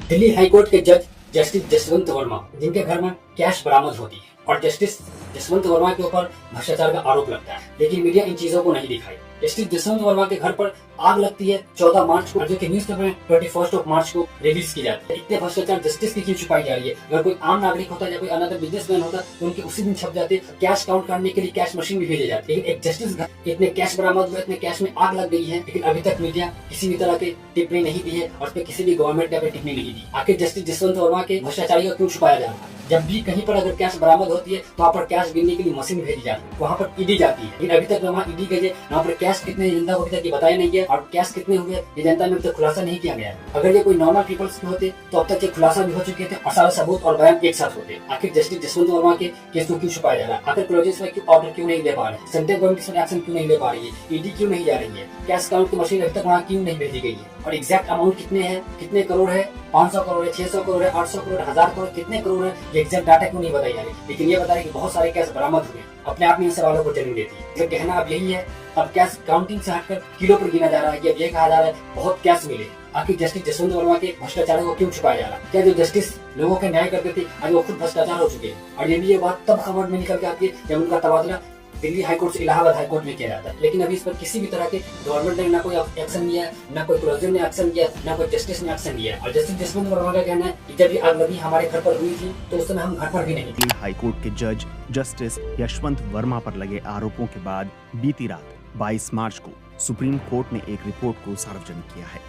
Delhi high court के जज justice Jaswant Verma, जिनके घर में कैश बरामद होती है और जस्टिस जसवंत वर्मा के ऊपर भ्रष्टाचार का आरोप लगता है, लेकिन मीडिया इन चीजों को नहीं दिखाई। जस्टिस जसवंत वर्मा के घर पर आग लगती है 14 मार्च को, जो कि न्यूज़पेपर में 21 मार्च को रिलीज की जाती है। इतने भ्रष्टाचार जस्टिस की क्यों छुपाई जा रही है? अगर कोई आम नागरिक होता या कोई अनदर बिजनेसमैन होता तो उनके उसी दिन छप जाते, कैश काउंट करने के लिए कैश मशीन भी भेजे जाते। लेकिन एक जस्टिस घर इतने कैश बरामद हुए, इतने कैश में आग लग गई है, लेकिन अभी तक मीडिया किसी भी तरह की टिप्पणी नहीं दी है और उस पर किसी भी गवर्नमेंट ने टिप्पणी नहीं दी। आखिर जस्टिस जसवंत वर्मा के भ्रष्टाचारी को क्यों छुपाया जा रहा है? जब भी कहीं पर अगर कैश बरामद होती है तो वहाँ पर कैश गिनने के लिए मशीन भेजी जाती है, वहाँ पर ईडी जाती है, लेकिन अभी तक वहाँ ईडी गई है, वहाँ पर कैश कितने जनता को अभी तक बताया नहीं गया और कैश कितने हुए ये जनता में अभी तक खुलासा नहीं किया गया है। अगर ये कोई नॉर्मल पीपल्स के होते तो अब तक ये खुलासा भी हो चुके थे और सारे सबूत और बयान एक साथ होते। आखिर जस्टिस जसवंत वर्मा के केस को क्यों छुपाया जा रहा है? आखिर प्रोजेक्ट में क्यों ऑर्डर क्यों नहीं ले पा रहे? सेंट्रल गवर्नमेंट इसमें एक्शन क्यों नहीं ले पा रही है? ईडी क्यों नहीं जा रही है? कैश काउंट की मशीन अभी तक वहाँ क्यों नहीं भेजी गई है? और एग्जैक्ट अमाउंट कितने हैं, कितने करोड़ है, 500 करोड़ है, 600 करोड़ है, 800 करोड़, 1000 करोड़, कितने करोड़ है, ये एग्जैक्ट डाटा क्यों नहीं बताई जा रही? लेकिन ये बता रही कि बहुत सारे कैश बरामद हुए, अपने आप में इन सवालों को जन्म देती है। तो कहना अब यही है, अब कैश काउंटिंग से हटकर किलो पर गिना जा रहा है कि अब ये कहा जा रहा है बहुत कैश मिले। आखिर जस्टिस जसवंत वर्मा के भ्रष्टाचार को क्यों छुपाया जा रहा है? क्या जो जस्टिस लोगों के न्याय करते थे आज वो खुद भ्रष्टाचार हो चुके हैं? और ये बात तब खबर में निकल के आती है जब उनका तबादला दिल्ली हाईकोर्ट से इलाहाबाद हाईकोर्ट में किया जाता है। लेकिन अभी इस पर किसी भी तरह के गवर्नमेंट ने ना कोई एक्शन लिया, ना कोई प्रोजेक्ट ने एक्शन लिया, ना कोई जस्टिस ने एक्शन लिया। और जस्टिस जसवंत वर्मा का कहना है कि जब ये आग लगी हमारे घर पर हुई थी तो उस समय हम घर पर भी नहीं थे। हाईकोर्ट के जज जस्टिस यशवंत वर्मा पर लगे आरोपों के बाद बीती रात 22 मार्च को सुप्रीम कोर्ट ने एक रिपोर्ट को सार्वजनिक किया है।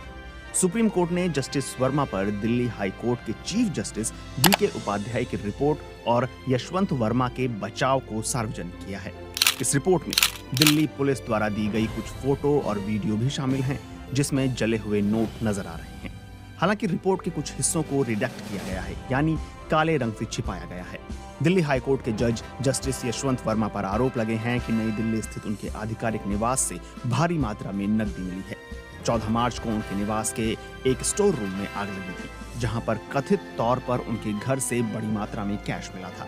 सुप्रीम कोर्ट ने जस्टिस वर्मा पर दिल्ली हाई कोर्ट के चीफ जस्टिस DK उपाध्याय की रिपोर्ट और यशवंत वर्मा के बचाव को सार्वजनिक किया है। इस रिपोर्ट में दिल्ली पुलिस द्वारा दी गई कुछ फोटो और वीडियो भी शामिल हैं, जिसमें जले हुए नोट नजर आ रहे हैं। हालांकि रिपोर्ट के कुछ हिस्सों को रिडक्ट किया गया है, यानी काले रंग से छिपाया गया है। दिल्ली हाईकोर्ट के जज जस्टिस यशवंत वर्मा पर आरोप लगे हैं कि नई दिल्ली स्थित उनके आधिकारिक निवास से भारी मात्रा में नकदी मिली है। 14 मार्च को उनके निवास के एक स्टोर रूम में आग लगी थी, जहां पर कथित तौर पर उनके घर से बड़ी मात्रा में कैश मिला था।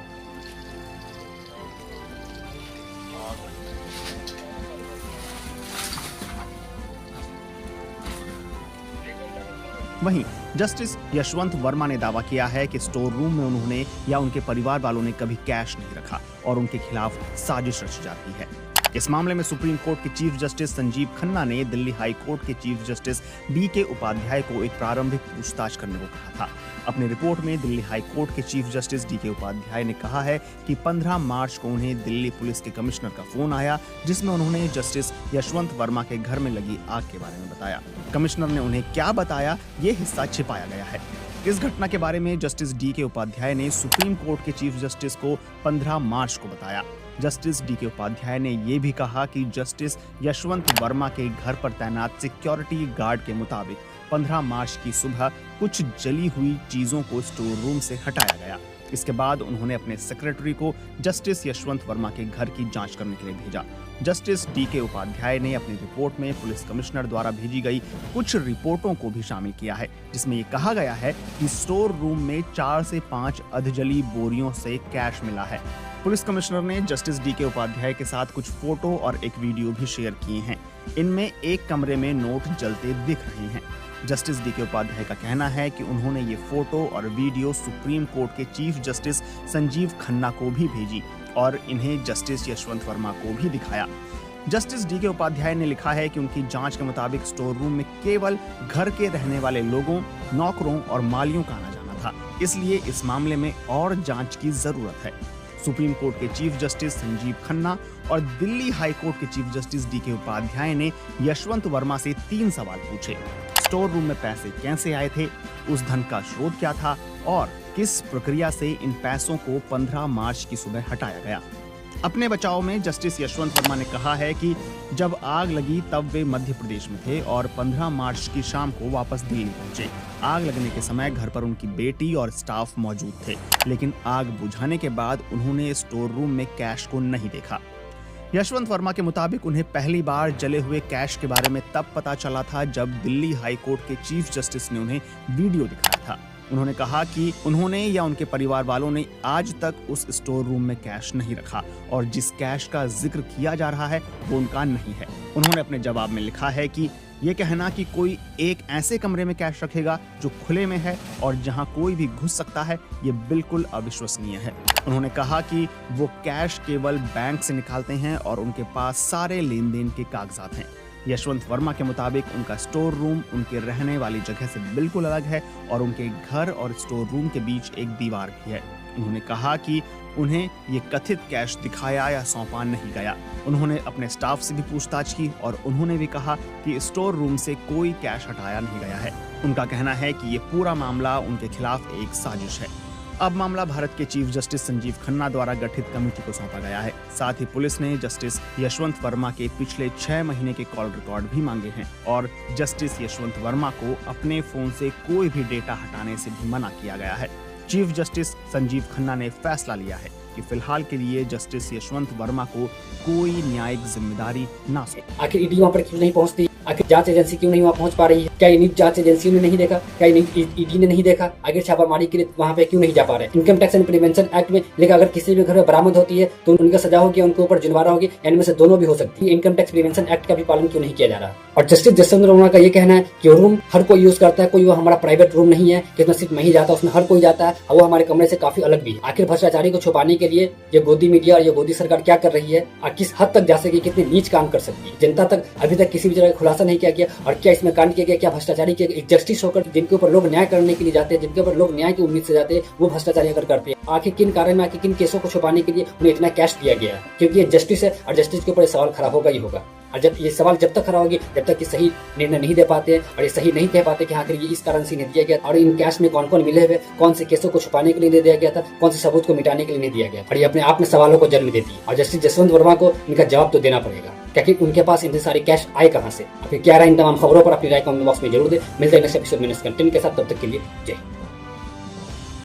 वहीं जस्टिस यशवंत वर्मा ने दावा किया है कि स्टोर रूम में उन्होंने या उनके परिवार वालों ने कभी कैश नहीं रखा और उनके खिलाफ साजिश रची जाती है। इस मामले में सुप्रीम कोर्ट के चीफ जस्टिस संजीव खन्ना ने दिल्ली हाई कोर्ट के चीफ जस्टिस DK उपाध्याय को एक प्रारंभिक पूछताछ करने को कहा था। अपनी रिपोर्ट में दिल्ली हाई कोर्ट के चीफ जस्टिस DK उपाध्याय ने कहा है कि 15 मार्च को उन्हें दिल्ली पुलिस के कमिश्नर का फोन आया, जिसमें उन्होंने जस्टिस यशवंत वर्मा के घर में लगी आग के बारे में बताया। कमिश्नर ने उन्हें क्या बताया, ये हिस्सा छिपाया गया है। इस घटना के बारे में जस्टिस DK उपाध्याय ने सुप्रीम कोर्ट के चीफ जस्टिस को 15 मार्च को बताया। जस्टिस DK उपाध्याय ने यह भी कहा कि जस्टिस यशवंत वर्मा के घर पर तैनात सिक्योरिटी गार्ड के मुताबिक 15 मार्च की सुबह कुछ जली हुई चीजों को स्टोर रूम से हटाया गया। इसके बाद उन्होंने अपने सेक्रेटरी को जस्टिस यशवंत वर्मा के घर की जांच करने के लिए भेजा। जस्टिस DK उपाध्याय ने अपनी रिपोर्ट में पुलिस कमिश्नर द्वारा भेजी गई कुछ रिपोर्टों को भी शामिल किया है, जिसमें ये कहा गया है कि स्टोर रूम में 4 से 5 अधजली बोरियों से कैश मिला है। पुलिस कमिश्नर ने जस्टिस DK उपाध्याय के साथ कुछ फोटो और एक वीडियो भी शेयर किए हैं। इनमें एक कमरे में नोट जलते दिख रहे हैं। जस्टिस DK उपाध्याय का कहना है कि उन्होंने ये फोटो और वीडियो सुप्रीम कोर्ट के चीफ जस्टिस संजीव खन्ना को भी भेजी और इन्हें जस्टिस यशवंत वर्मा को भी दिखाया। जस्टिस DK उपाध्याय ने लिखा है कि उनकी जांच के मुताबिक स्टोर रूम में केवल घर के रहने वाले लोगों, नौकरों और मालियों का आना जाना था, इसलिए इस मामले में और जांच की जरूरत है। सुप्रीम कोर्ट के चीफ जस्टिस संजीव खन्ना और दिल्ली हाई कोर्ट के चीफ जस्टिस DK उपाध्याय ने यशवंत वर्मा से 3 सवाल पूछे। स्टोर रूम में पैसे कैसे आए थे, उस धन का स्रोत क्या था और किस प्रक्रिया से इन पैसों को 15 मार्च की सुबह हटाया गया। अपने बचाव में जस्टिस यशवंत वर्मा ने कहा है कि जब आग लगी तब वे मध्य प्रदेश में थे और 15 मार्च की शाम को वापस दिल्ली पहुंचे। आग लगने के समय घर पर उनकी बेटी और स्टाफ मौजूद थे, लेकिन आग बुझाने के बाद उन्होंने स्टोर रूम में कैश को नहीं देखा। यशवंत वर्मा के मुताबिक उन्हें पहली बार जले हुए कैश के बारे में तब पता चला था जब दिल्ली हाई कोर्ट के चीफ जस्टिस ने उन्हें वीडियो दिखाया था। उन्होंने कहा कि उन्होंने या उनके परिवार वालों ने आज तक उस स्टोर रूम में कैश नहीं रखा और जिस कैश का जिक्र किया जा रहा है वो उनका नहीं है। उन्होंने अपने जवाब में लिखा है कि ये कहना कि कोई एक ऐसे कमरे में कैश रखेगा जो खुले में है और जहां कोई भी घुस सकता है, ये बिल्कुल अविश्वसनीय है। उन्होंने कहा कि वो कैश केवल बैंक से निकालते हैं और उनके पास सारे लेन देन के कागजात हैं। यशवंत वर्मा के मुताबिक उनका स्टोर रूम उनके रहने वाली जगह से बिल्कुल अलग है और उनके घर और स्टोर रूम के बीच एक दीवार भी है। उन्होंने कहा कि उन्हें ये कथित कैश दिखाया या सौंपा नहीं गया। उन्होंने अपने स्टाफ से भी पूछताछ की और उन्होंने भी कहा कि स्टोर रूम से कोई कैश हटाया नहीं गया है। उनका कहना है कि ये पूरा मामला उनके खिलाफ एक साजिश है। अब मामला भारत के चीफ जस्टिस संजीव खन्ना द्वारा गठित कमेटी को सौंपा गया है। साथ ही पुलिस ने जस्टिस यशवंत वर्मा के पिछले 6 महीने के कॉल रिकॉर्ड भी मांगे हैं और जस्टिस यशवंत वर्मा को अपने फोन से कोई भी डेटा हटाने से भी मना किया गया है। चीफ जस्टिस संजीव खन्ना ने फैसला लिया है कि फिलहाल के लिए जस्टिस यशवंत वर्मा को कोई न्यायिक जिम्मेदारी ना सौंपे। आखिर ईडी वहाँ पर क्यों नहीं पहुँचती? आखिर जांच एजेंसी क्यों नहीं वहाँ पहुँच पा रही है? क्या ईडी जांच एजेंसी ने नहीं देखा? क्या ईडी ने नहीं देखा? आखिर छापामारी के लिए वहाँ पे क्यों नहीं जा पा रहे? Income tax and prevention act में लेकर अगर किसी भी घर में बरामद होती है तो उनका सजा होगी, उनके ऊपर जुर्माना होगी, इनमें से दोनों भी हो सकती है। इनकम टैक्स प्रिवेंशन एक्ट का भी पालन क्यों नहीं किया जा रहा? और जस्टिस जसवंत वर्मा का ये कहना है कि रूम हर कोई यूज करता है, कोई वो हमारा प्राइवेट रूम नहीं है कि उसमें सिर्फ मैं ही जाता, उसमें हर कोई जाता है और वो हमारे कमरे से काफी अलग भी है। आखिर भ्रष्टाचारी को छुपाने के लिए ये गोदी मीडिया और ये गोदी सरकार क्या कर रही है और किस हद तक जा सके, कितनी नीच काम कर सकती है? जनता तक अभी तक किसी भी तरह का खुलासा नहीं किया गया। और क्या इसमें कांड किया गया? क्या भ्रष्टाचारी के एक जस्टिस होकर जिनके ऊपर लोग न्याय करने के लिए जाते हैं, जिनके ऊपर लोग न्याय की उम्मीद से जाते हैं, वो भ्रष्टाचारी अगर करते हैं? आखिर किन कारण में, आखिर किन केसों को छुपाने के लिए उन्हें इतना कैश दिया गया? क्योंकि ये जस्टिस है और जस्टिस के ऊपर सवाल खड़ा होगा ही होगा। और जब ये सवाल जब तक खड़ा होगी, जब तक कि सही निर्णय नहीं दे पाते और ये सही नहीं कह पाते कि आखिर ये इस कारण से नहीं दिया गया और इन कैश में कौन कौन मिले हुए, कौन से केसों को छुपाने के लिए नहीं दिया गया था, कौन से सबूत को मिटाने के लिए नहीं दिया गया, और ये अपने आप में सवालों को जन्म देती है। और जस्टिस जसवंत वर्मा को इनका जवाब तो देना पड़ेगा क्योंकि उनके पास इतने सारे कैश आए कहाँ से। फिर क्या रहा इन तमाम खबरों पर अपनी राय कमेंट बॉक्स में जरूर दे। मिलते हैं नेक्स्ट एपिसोड में नेक्स्ट कंटेंट के साथ, तब तक के लिए जय हिंद।